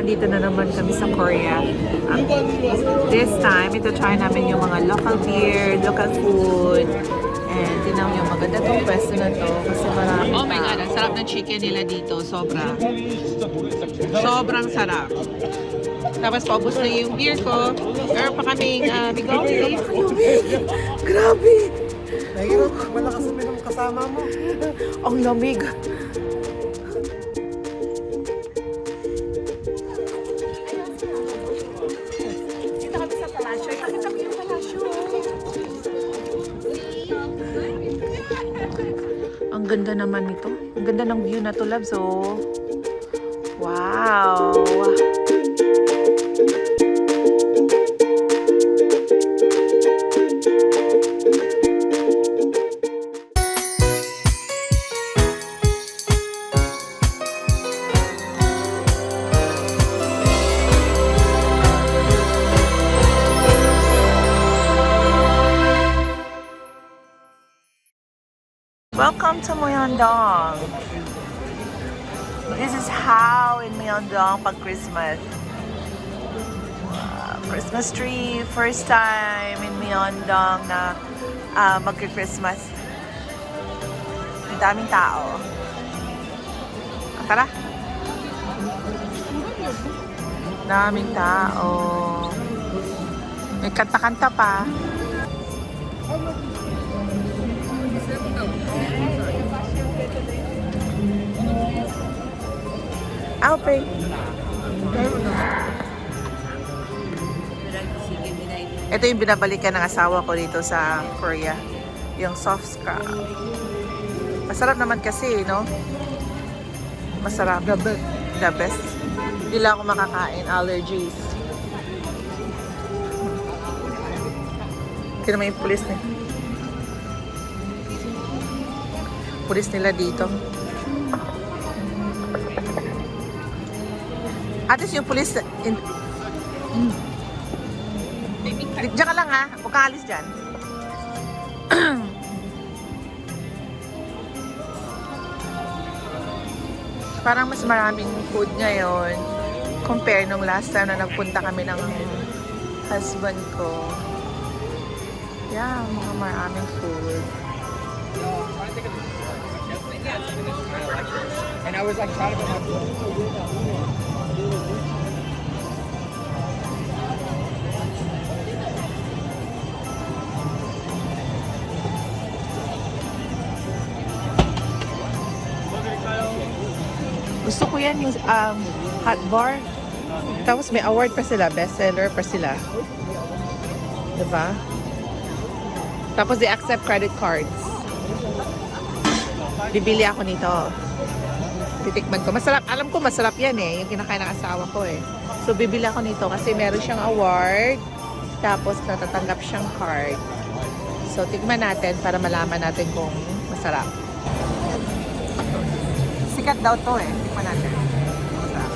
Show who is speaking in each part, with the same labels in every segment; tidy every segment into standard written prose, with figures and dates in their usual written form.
Speaker 1: nandito na naman kami sa Korea. This time, ito try namin yung mga local beer, local food. And tinawag yung maganda tong pwesto na to kasi marami. Oh my God, ang sarap ng chicken nila dito. Sobra. Sobrang sarap. Tapos paubos na yung beer ko. Meron pa kaming bigaw. Grabe!
Speaker 2: Nahirap, malakas uminom kasama mo.
Speaker 1: Ang lamig. Dito kami sa palasyo. Ipakita ko yung palasyo. Ang ganda naman nito. Ang ganda ng view na to, loves. Oh. Wow! Welcome to Myeongdong. This is how in Myeongdong pag Christmas. Christmas tree, first time in Myeongdong na magki-Christmas. Ang daming tao. Tara. Daming tao. May kanta-kanta pa. Alpe. Ito yung binabalikan ng asawa ko dito sa Korea. Yung soft scrub. Masarap naman kasi, no? Masarap.
Speaker 2: The best.
Speaker 1: The best. Hindi lang ako makakain. Allergies. Ito naman yung pulis nila. Pulis nila dito. Atis yung pulis. Diyan ka lang ha. Huwag kang alis dyan. Parang mas maraming food ngayon compare nung last time na nagpunta kami ng husband ko. Yeah, mga maraming food.
Speaker 2: And I was like trying to get my
Speaker 1: Gusto ko yan yung hot bar. Tapos may award pa sila, bestseller pa sila. Diba? Tapos they accept credit cards. Bibili ako nito. Titikman ko. Masarap. Alam ko masarap yan eh. Yung kinakain ng asawa ko eh. So bibili ako nito kasi meron siyang award. Tapos natatanggap siyang card. So tikman natin para malaman natin kung masarap. Sikat daw to eh. Tikman natin. Masarap.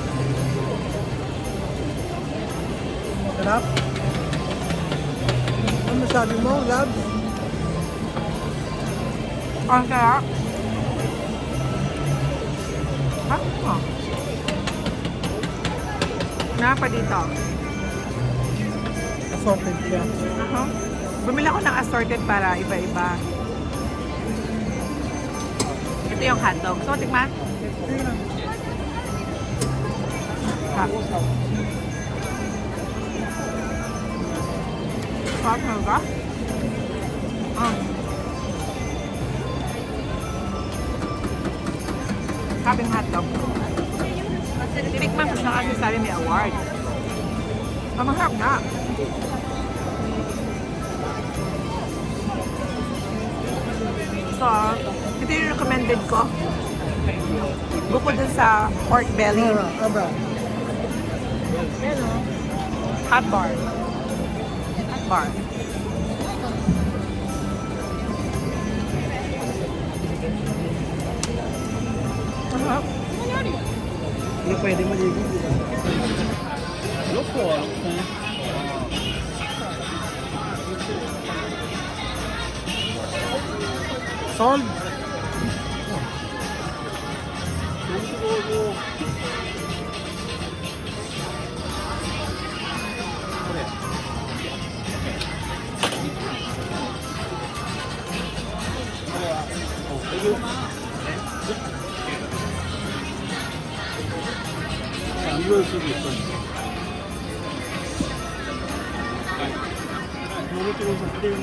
Speaker 2: Sarap. Ano masabi mo, love?
Speaker 1: Ang sarap. Ha? Oh. Napa dito.
Speaker 2: Assorted siya.
Speaker 1: Bumili ako ng assorted para iba-iba. Ito yung hotdog. So, tikman. Ha. Sarap na ba? Sabing hotdog. Tinikman ko siya kasi sabi may award. Masarap na. So, ito yung recommended ko. Bukod dun sa pork belly.
Speaker 2: Abra.
Speaker 1: Hot bar. Hot bar.
Speaker 2: Hindi pwede maligo.
Speaker 3: Loko.
Speaker 2: Solve. 안 보일 수도 있어. 너무 뜨거워서 그래.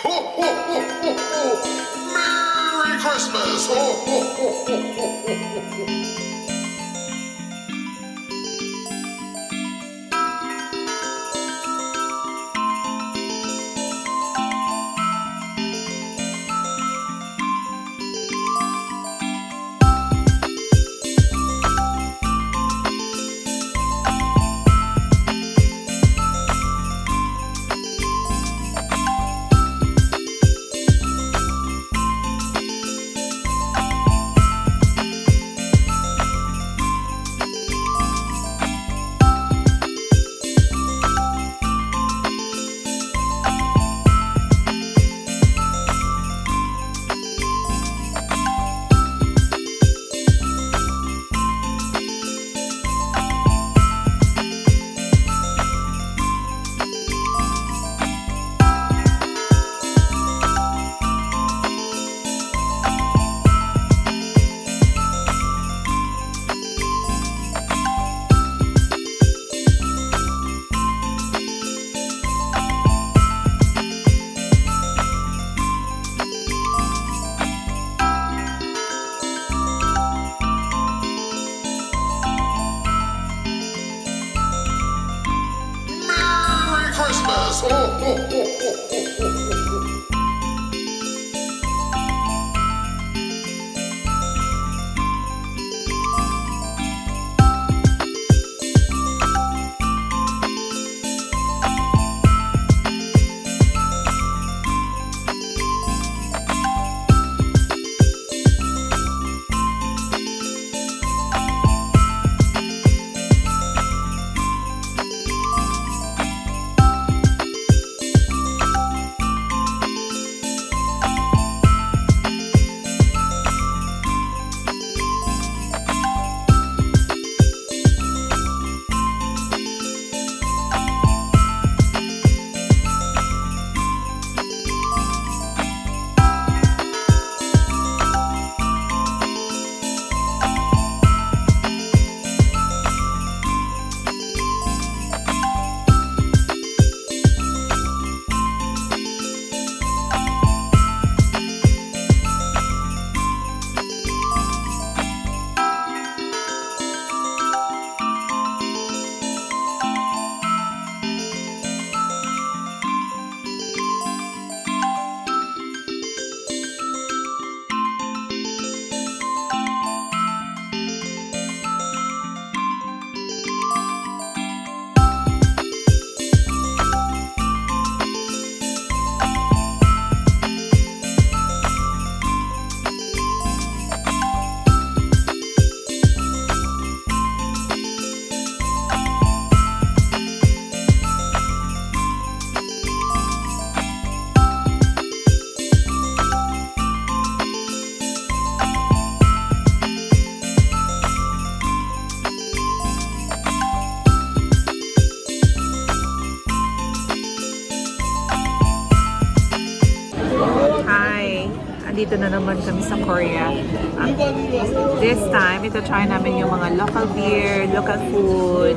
Speaker 3: Ho, ho, ho, ho, ho. Merry Christmas! Ho, ho, ho, ho, ho, ho, ho. Merry Christmas! Ho, ho, ho, ho, ho, ho, ho.
Speaker 1: Andito na naman kami sa Korea. This time, ito try namin yung mga local beer, local food.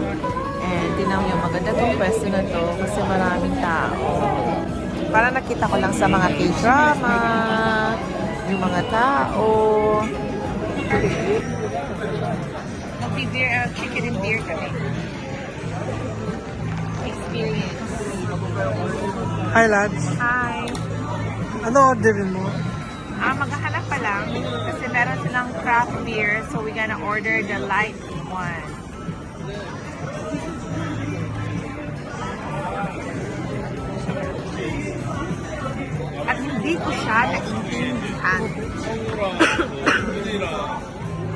Speaker 1: And tinaw yung maganda tong pwesto na to kasi maraming tao. Para nakita ko lang sa mga K-drama, yung mga tao. Nag-beer, chicken and beer kami. Experience.
Speaker 2: Hi lads.
Speaker 1: Hi!
Speaker 2: Ano orderin mo?
Speaker 1: Maghahanap pa lang kasi meron silang craft beer, so we gonna order the light one. At hindi ko siya naiintindihan.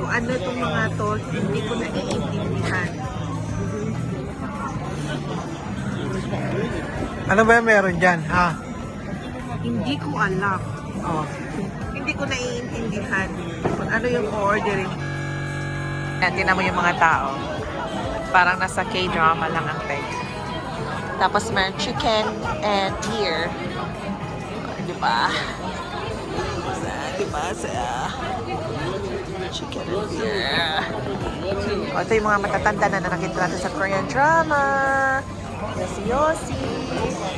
Speaker 1: Kung ano itong mga to, hindi ko naiintindihan.
Speaker 2: Ano ba yung meron dyan, ha?
Speaker 1: Hindi ko alam. Oh. Hindi ko naiintindihan kung ano yung ordering. Yan, tinan mo yung mga tao. Parang nasa K-drama lang ang peg. Tapos meron chicken and beer. Diba? Diba? Chicken and beer. O, ito yung mga matatanda na nakita natin sa Korean drama. Si Yossi.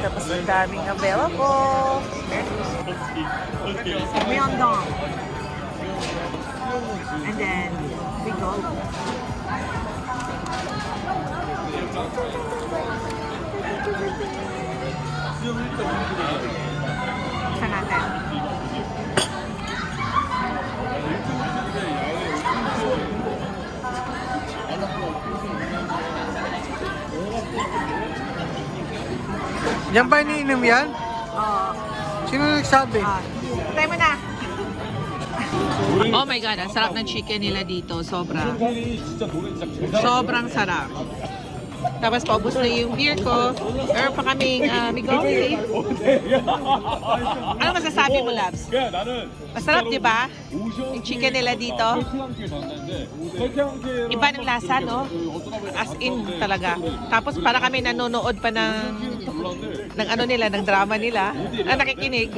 Speaker 1: Tapos ang daming available. Myeongdong. And then we go. Saan natin?
Speaker 2: Yan ba iniinom yan?
Speaker 1: Oo.
Speaker 2: Sino nagsabi?
Speaker 1: Tayo mo na. Oh my God, ang sarap ng chicken nila dito. Sobra. Sobrang sarap. Tapos paubos na yung beer ko. Meron pa kaming migoli. Ano masasabi mo, Labs? Masarap, di ba? Yung chicken nila dito. Iba ng lasa, no? As in talaga. Tapos para kami nanonood pa ng ano nila, ng drama nila. Nakikinig.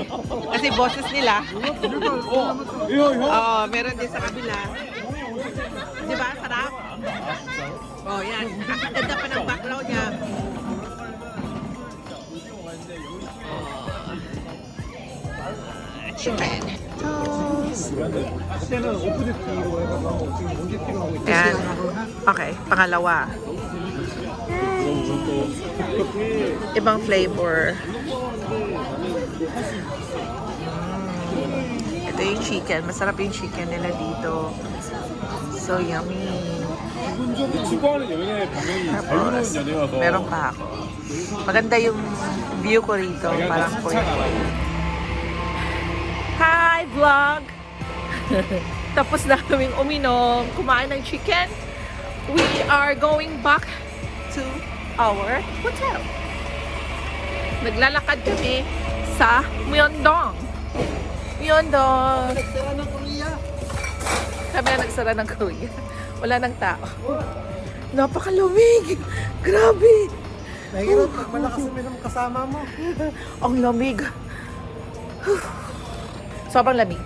Speaker 1: Kasi boses nila. Oo, meron din sa kabila. Di ba? Sarap. Oh, yan. Ang ganda pa ng background niya. Chicken. Yan. Okay, pangalawa. Ibang flavor. Ito yung chicken. Masarap yung chicken nila dito. So yummy. Tapos, meron pa ako. Maganda yung view ko rito. Parang hi, vlog! Tapos na kaming uminom, kumain ng chicken. We are going back to our hotel. Naglalakad kami sa Myeongdong. Myeongdong.
Speaker 2: Nagsara ng Korea.
Speaker 1: Kami na nagsara ng Korea. Wala nang tao. Napakalumig! Grabe!
Speaker 2: Nahihirap pag malakas uminom kasama mo.
Speaker 1: Ang lamig. Sobrang lamig.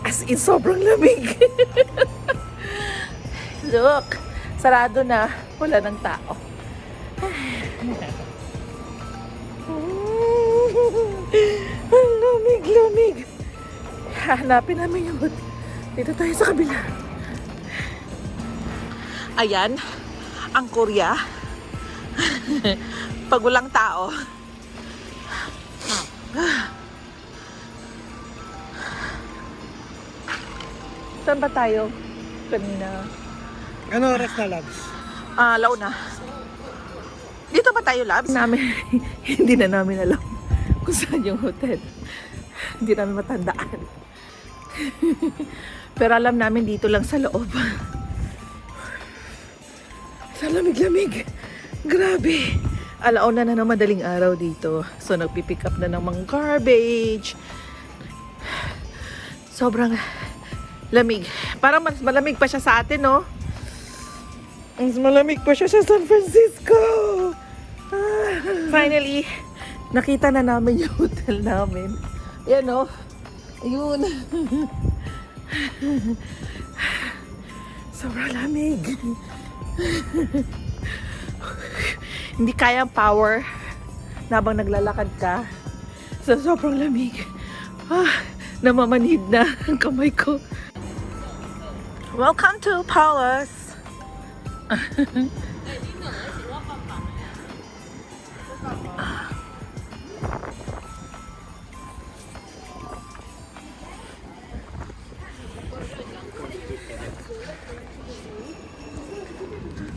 Speaker 1: As in, sobrang lamig. Look, sarado na. Wala nang tao. Ang lamig. Hanapin namin yung hotel. Dito tayo sa kabila. Ayan, ang Korea. Pag walang tao. Saan ba tayo kanina?
Speaker 2: Ano oras na, Labs?
Speaker 1: Launa. Dito ba tayo, Labs? Hindi na namin alam kung saan yung hotel. Hindi namin matandaan. Pero alam namin dito lang sa loob. Sa lamig-lamig. Grabe. Alauna na ng madaling araw dito. So nagpipick up na ng mga garbage. Sobrang lamig. Parang mas malamig pa siya sa atin, no? Mas malamig pa siya sa San Francisco. Finally, nakita na namin yung hotel namin. Yan, no? Ayun. Sobrang lamig. Hindi kaya ang power habang naglalakad ka. So, sobrang lamig. Namamanhid na ang kamay ko. Welcome to Palace.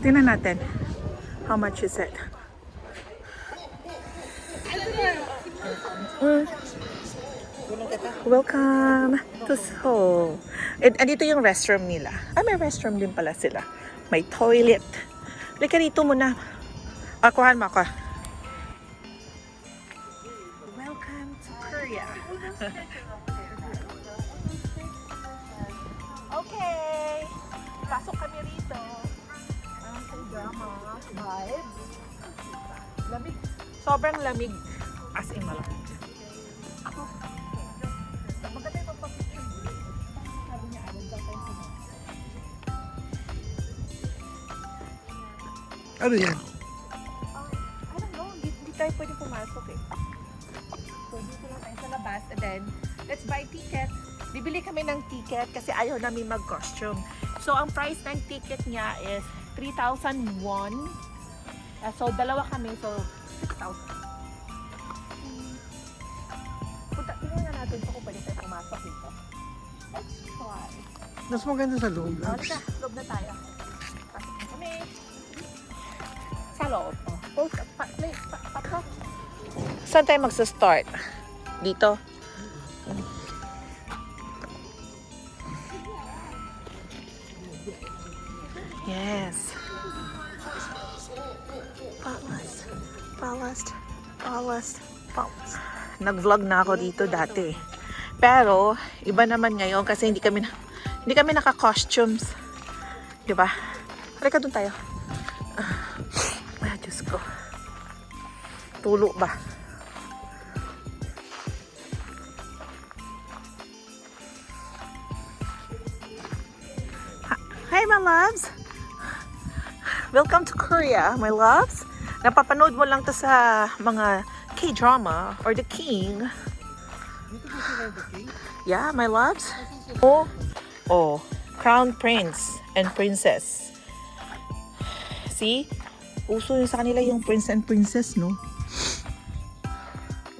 Speaker 1: Tingnan natin. How much is it? Welcome to Seoul. Andito yung restroom nila. May restroom din pala sila. May toilet. Lika dito muna. Kuhaan mo ako. Okay. Pasok kami rito. Ang K-drama vibes. Lamig. Sobrang lamig. As in malamig. Ako. Maganda yung magpapicture. Sabi niya, alam daw tayo sila.
Speaker 2: Ano yan?
Speaker 1: I don't know. Hindi tayo pwede pumasok eh. So, dito lang tayo sa labas. And then, let's buy ticket. Bibili kami ng ticket kasi ayaw namin mag-costume. So, ang price ng ticket niya is 3,000 won. So, dalawa kami. So, 6,000. Tingnan na natin kung pwede tayo pumasok dito. Let's try.
Speaker 2: Mas maganda sa loob.
Speaker 1: Halika, loob na tayo. Pasok na kami. Sa loob. Pasok. Saan tayo magsa-start? Dito. Yes. Palace. Nag-vlog na ako dito dati. Pero iba naman ngayon kasi hindi kami naka-costumes. 'Di ba? Halika doon tayo. Diyos ko. Tulo ba? Hi, my loves! Welcome to Korea, my loves! Napapanood mo lang to sa mga K-drama or The King.
Speaker 2: Dito ba sila The King?
Speaker 1: Yeah, my loves.
Speaker 2: Oh.
Speaker 1: Oh, Crown Prince and Princess. See? Uso yun sa kanila yung Prince and Princess, no?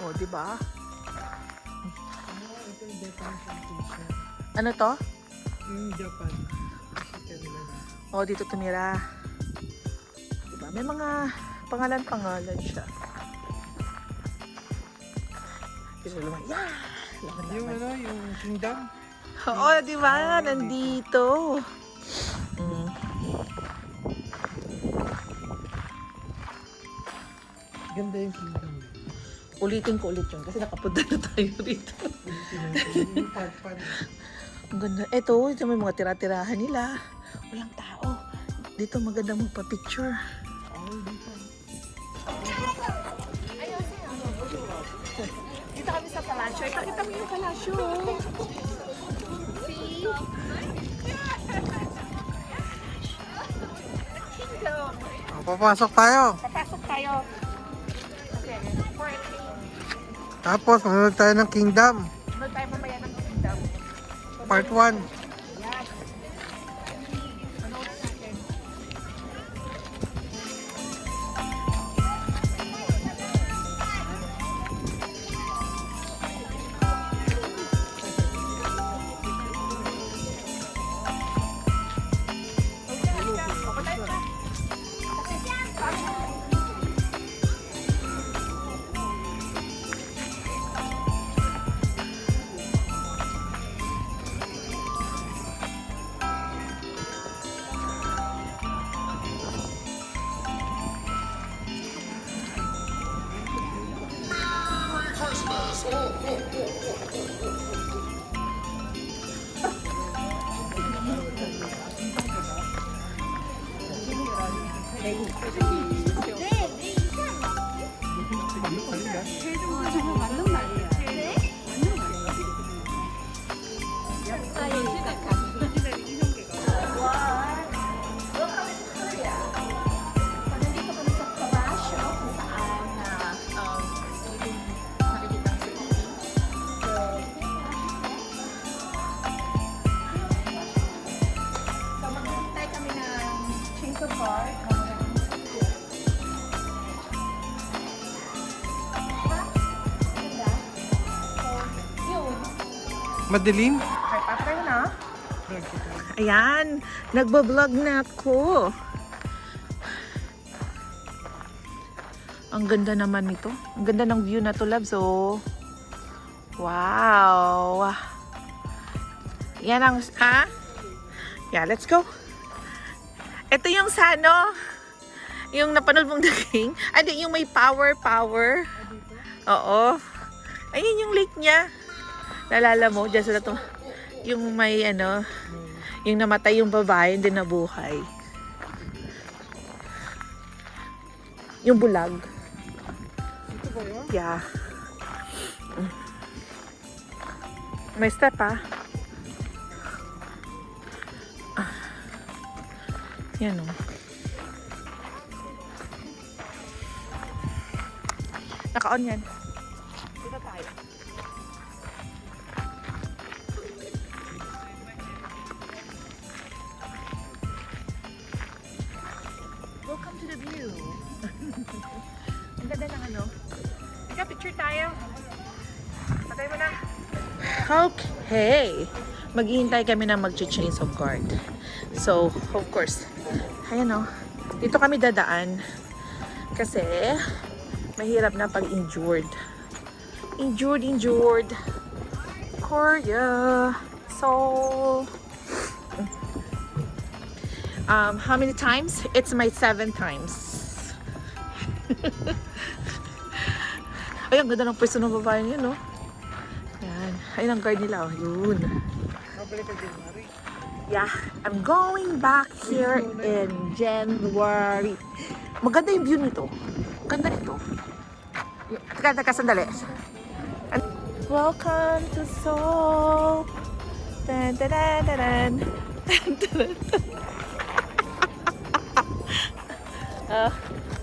Speaker 1: Oh, di ba?
Speaker 2: Ito yung Japan Foundation.
Speaker 1: Ano to?
Speaker 2: Yung Japan.
Speaker 1: Oh, dito tumira. Diba? May mga pangalan siya. Dito naman. Yeah!
Speaker 2: Yung ano, yung kingdom.
Speaker 1: Oo, di ba? Nandito. Mm.
Speaker 2: Ganda yung kingdom.
Speaker 1: Ulitin ko ulit yun kasi nakapunta na tayo rito.
Speaker 2: Yung part.
Speaker 1: Ang ganda. Ito may mga tira-tirahan nila. Walang tao. Dito maganda magpa-picture. Dito kami sa palasyo. Ipakita mo yung palasyo. See? Kingdom.
Speaker 2: Papasok tayo.
Speaker 1: Papasok tayo. Okay. For a king.
Speaker 2: Tapos, manood tayo ng kingdom.
Speaker 1: Ano tayo mamaya ng kingdom?
Speaker 2: Part 1.
Speaker 1: Yan. Ano natin?
Speaker 3: Merry Christmas! Ho, ho, ho, ho, ho, ho.
Speaker 2: Madilim?
Speaker 1: Okay, patry na. Ayan, nagbablog na ako. Ang ganda naman nito. Ang ganda ng view na to, loves. Oh. Wow. Yan ang, ha? Yeah, let's go. Ito yung sa ano, yung napanood mong The King. Ay, yung may power. Oo. Ayun yung lake niya. Naalala mo, dyan sila yung may ano, yung namatay yung babae, hindi nabuhay. Yung bulag.
Speaker 2: Ito ba yun?
Speaker 1: Yeah. May step Yan o. Naka-on yan. Dito tayo. Welcome to the view. Ang ganda ng ano. Ika, picture tayo. Patay mo na. Okay. Maghihintay kami na mag-change of guard. So, of course, ayan o. Dito kami dadaan. Kasi, mahirap na pag injured. Injured. Korea. So, how many times? It's my 7th times. Ay, ang ganda ng pwesto ng babae niya, no? Yan. Ayun ang guard nila, oh. Yun. Yeah, I'm going back here in January. Maganda yung view nito. Ganda nito. Teka, sandali. Welcome to Seoul. Dun, dun, dun, dun, dun. Dun, dun, dun.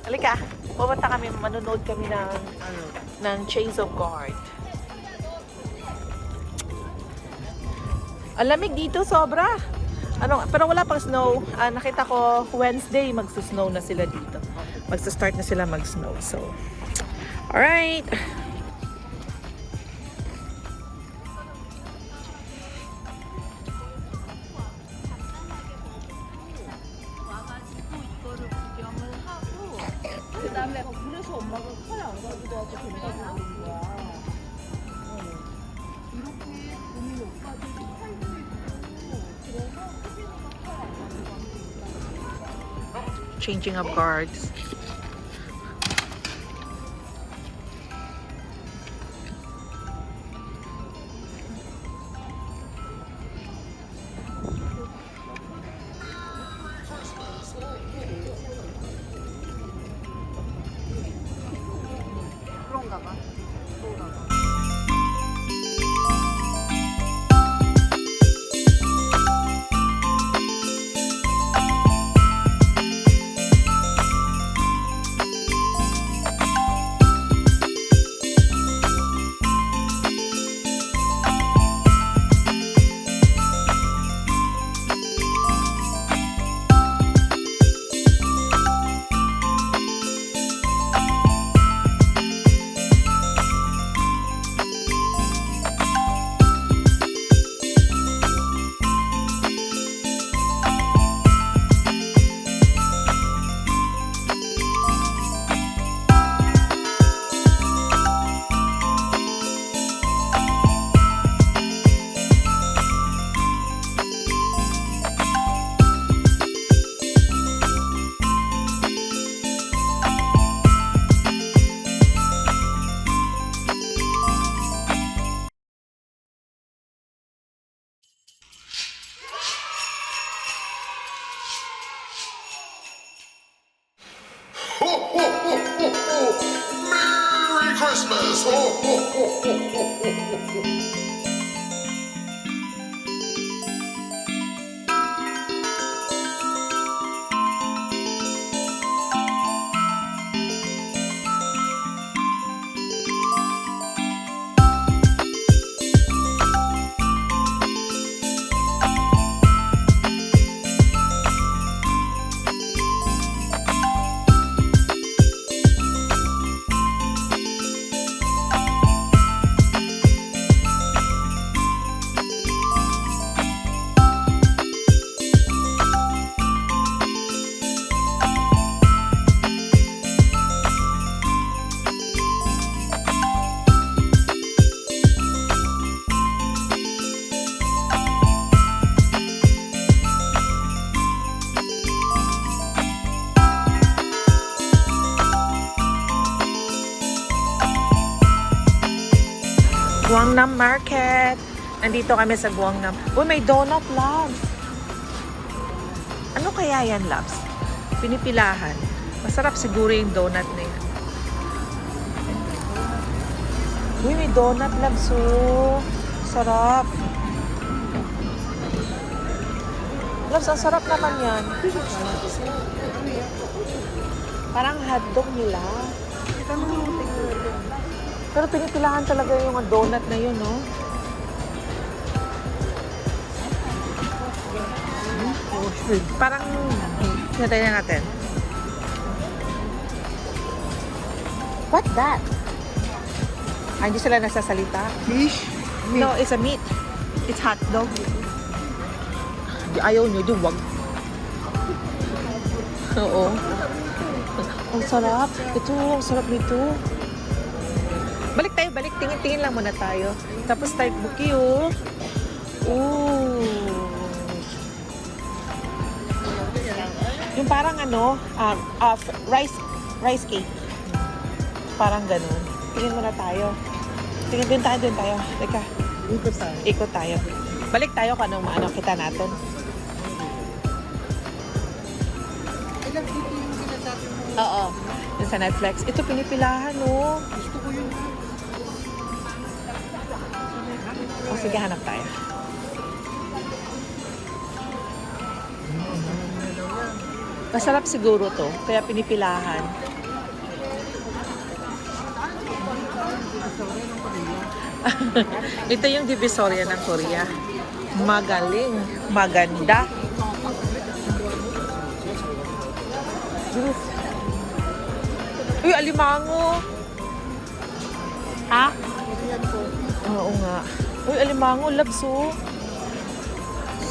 Speaker 1: Halika, pupunta kami, manonood kami ng Chains of Guard. Ang lamig dito, sobra. Pero wala pang snow. Nakita ko Wednesday, magsusnow na sila dito. Magsa-start na sila mag-snow. So, alright. Changing of guards. 그런가 봐.
Speaker 3: Ho, ho, ho, ho, ho. Merry Christmas! Ho, ho, ho, ho, ho, ho, ho.
Speaker 1: Guangnam Market. Nandito kami sa Guangnam. Uy, may donut, loves. Ano kaya yan, loves? Pinipilahan. Masarap siguro yung donut na yan. Uy, may donut, loves. Oh. Sarap. Loves, ang sarap naman yan. Parang hotdog nila. Pero pinipilahan talaga yung donut na yun, no? Parang, hintayin na natin. What's that? Ay, hindi sila nasasalita.
Speaker 2: Fish?
Speaker 1: No, it's a meat. It's hot dog. Ayaw nyo, duwag. Oo. Ang sarap. Ito, ang sarap nito. Balik tayo, balik. Tingin-tingin lang muna tayo. Tapos type bookie, oh. Ooh. Yung parang ano, rice cake. Parang ganun. Tingin muna tayo. Tingin doon tayo. Teka. Ikot tayo. Balik tayo kung anong kita natin. Oo. Yung sa Netflix. Ito pinipilahan, oh.
Speaker 2: Gusto ko yun.
Speaker 1: O sige, hanap tayo. Masarap siguro to. Kaya pinipilahan. Ito yung Divisoria ng Korea. Magaling. Maganda. Uy, alimango. Ha? Oo nga. Uy, alimango. Labs, oh.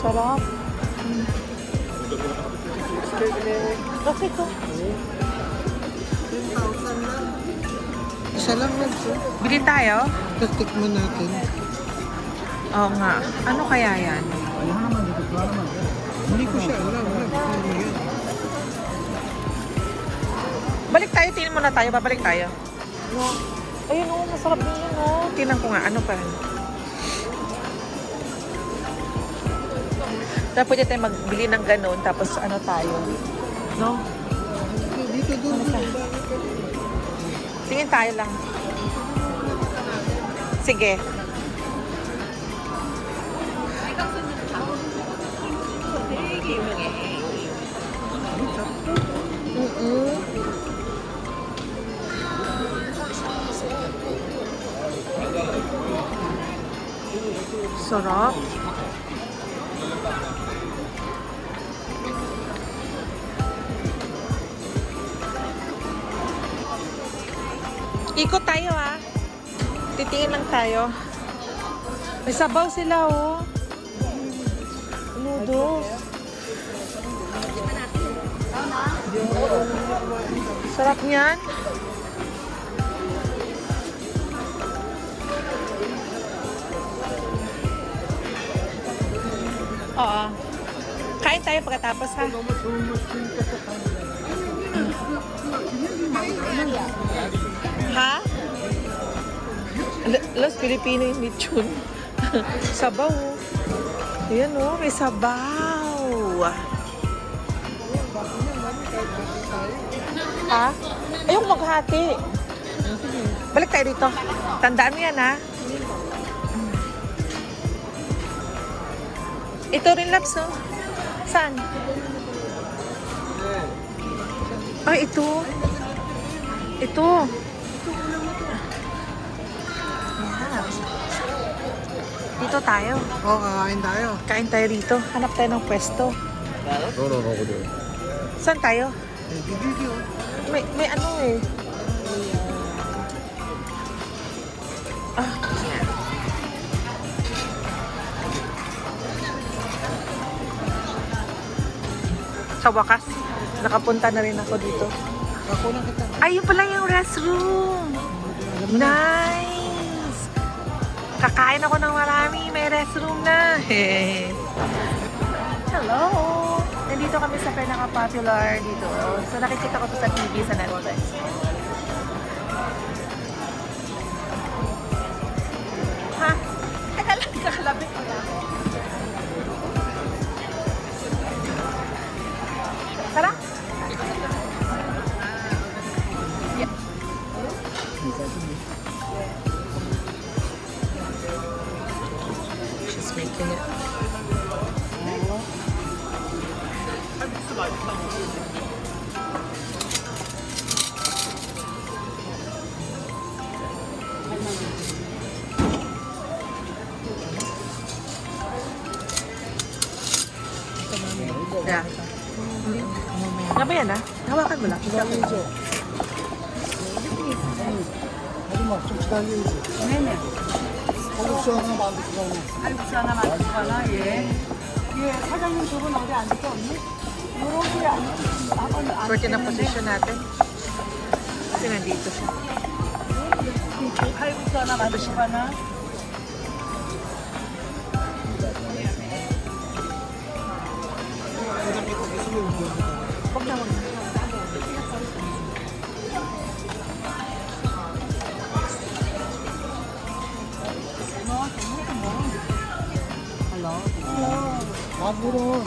Speaker 1: Sarap. Okay ko.
Speaker 2: 10,000 lang. Isa lang lang siya.
Speaker 1: Bilhin tayo?
Speaker 2: Tapos tikman natin.
Speaker 1: Oo nga. Ano kaya yan?
Speaker 2: Hindi ko siya alam. Ano yan?
Speaker 1: Balik tayo. Tingnan muna tayo. Babalik tayo. No. Ayun, oh. Masarap din yun, oh. Tingnan ko nga. Ano pa rin? Tapos pwede tayo magbili ng ganun. Tapos ano tayo? No?
Speaker 2: Dito doon.
Speaker 1: Tingin tayo lang. Sige. Sarap. Ikot tayo, ha. Titingin lang tayo. May sabaw sila, oh. Noodles. Sarap niyan. Oo. Kain tayo pagkatapos, ha. Ha? Los Filipino yung lechon. Sabaw. Ayan, oh. May sabaw. Ha? Ayong maghati. Balik tayo dito. Tandaan mo yan, ha? Ito rin, Labs, oh. Saan? Ay, ito. Ito. Dito tayo.
Speaker 2: Oo, kakain tayo.
Speaker 1: Kain tayo dito. Hanap tayo ng pwesto. Saan tayo?
Speaker 2: Video.
Speaker 1: May ano eh. Ah. Sa wakas, nakapunta na rin ako dito.
Speaker 2: Ako lang kita.
Speaker 1: Ay, yun pala yung restroom. Nice! Kakain ako ng marami. May restroom na. Hello! Nandito kami sa pinaka-popular dito. So, nakikita ko to sa TV sa Netflix. She's making it. Yeah. Ano ba yan ah? Hawakan mo lang.
Speaker 2: 아줌마 좀 기다려야지.
Speaker 4: 네네.
Speaker 2: 칼국수 하나 만들고 가네.
Speaker 4: 칼국수 하나 만들거나, 예. 예, 사장님 두 분 어디 앉을 데 없니? 요렇게 앉을
Speaker 1: Pwede na position natin. Kasi nandito siya.
Speaker 4: 칼국수 하나 만들거나.
Speaker 1: Huwag na, huwag na.
Speaker 2: 나물은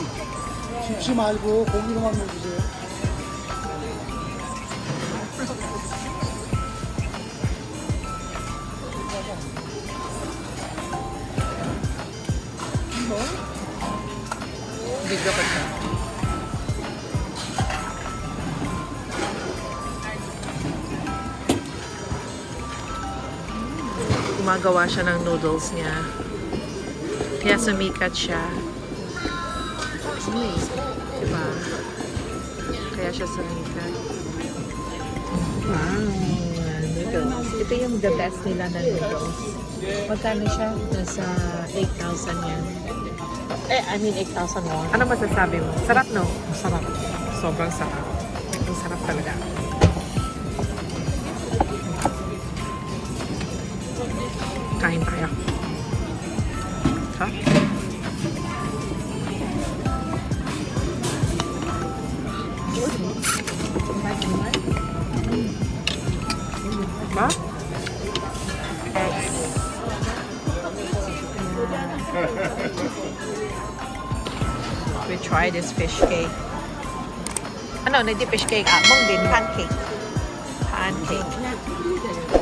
Speaker 2: 집시 말고 고기로만 먹으세요.
Speaker 1: Bigla pa siya. Gumagawa siya ng noodles niya. Kaya sumikat siya. Diba? Kaya siya sumikat. Wow! Noodles. Ito yung the best nila na noodles. Magkano siya? Nasa 8,000 yan. I mean 8,000 won. Ano masasabi mo? Sarap, no? Sarap. Sobrang sarap. Ang sarap talaga. Kain tayo. Ha? Ba? We try this fish cake. Ano, hindi fish cake. Mung din, pancake. Pancake.